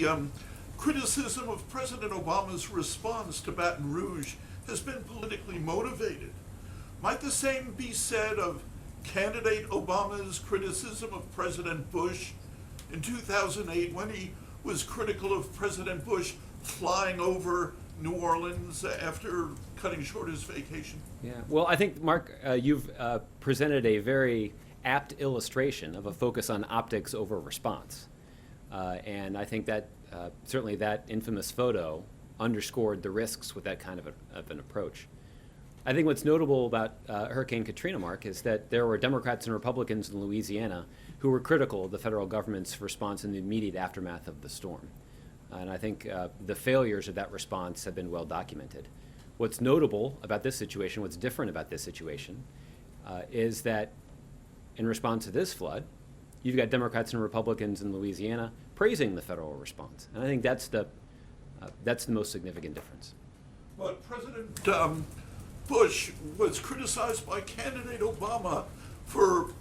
the criticism of President Obama's response to Baton Rouge has been politically motivated. Might the same be said of candidate Obama's criticism of President Bush in 2008 when he was critical of President Bush flying over New Orleans after cutting short his vacation? Yeah, well, I think, Mark, you've presented a very apt illustration of a focus on optics over response. And I think that certainly that infamous photo underscored the risks with that kind of an approach. I think what's notable about Hurricane Katrina, Mark, is that there were Democrats and Republicans in Louisiana who were critical of the federal government's response in the immediate aftermath of the storm. And I think the failures of that response have been well documented. What's notable about this situation, what's different about this situation, is that in response to this flood, you've got Democrats and Republicans in Louisiana praising the federal response. And I think that's the most significant difference. But President Bush was criticized by candidate Obama for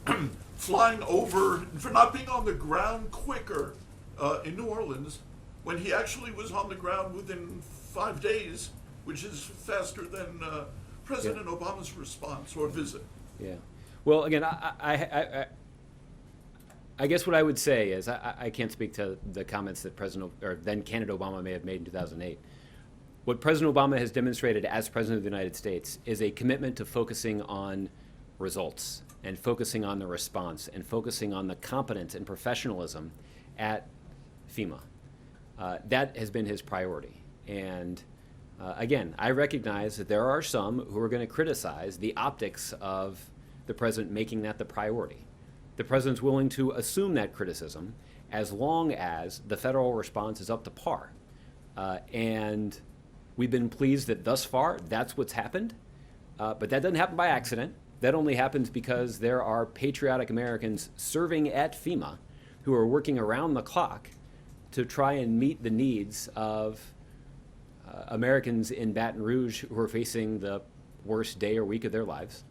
flying over, for not being on the ground quicker in New Orleans, when he actually was on the ground within 5 days, which is faster than President Obama's response or visit. Yeah. Well, again, I guess what I would say is I can't speak to the comments that then candidate Obama may have made in 2008. What President Obama has demonstrated as President of the United States is a commitment to focusing on results and focusing on the response and focusing on the competence and professionalism at FEMA. That has been his priority. And again, I recognize that there are some who are going to criticize the optics of the president making that the priority. The president's willing to assume that criticism as long as the federal response is up to par. And we've been pleased that thus far that's what's happened. But that doesn't happen by accident. That only happens because there are patriotic Americans serving at FEMA who are working around the clock to try and meet the needs of Americans in Baton Rouge who are facing the worst day or week of their lives.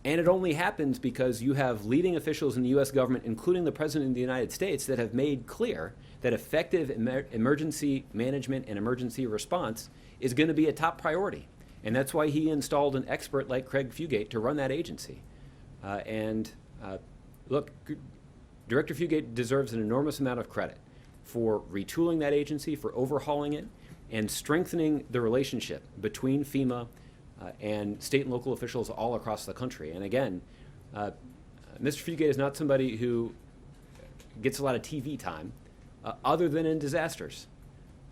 And it only happens because you have leading officials in the U.S. government, including the President of the United States, that have made clear that effective emergency management and emergency response is going to be a top priority. And that's why he installed an expert like Craig Fugate to run that agency. Look, Director Fugate deserves an enormous amount of credit for retooling that agency, for overhauling it, and strengthening the relationship between FEMA and state and local officials all across the country. And again, Mr. Fugate is not somebody who gets a lot of TV time other than in disasters.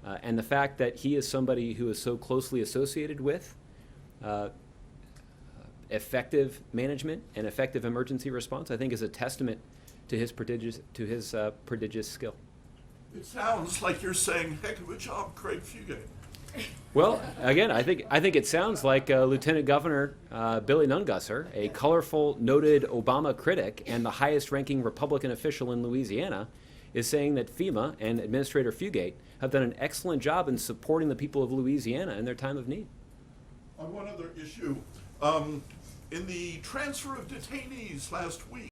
And the fact that he is somebody who is so closely associated with effective management and effective emergency response, I think is a testament to his prodigious skill. It sounds like you're saying, heck of a job, Craig Fugate. Well, again, I think it sounds like Lieutenant Governor Billy Nungusser, a colorful, noted Obama critic and the highest-ranking Republican official in Louisiana, is saying that FEMA and Administrator Fugate have done an excellent job in supporting the people of Louisiana in their time of need. On one other issue, in the transfer of detainees last week,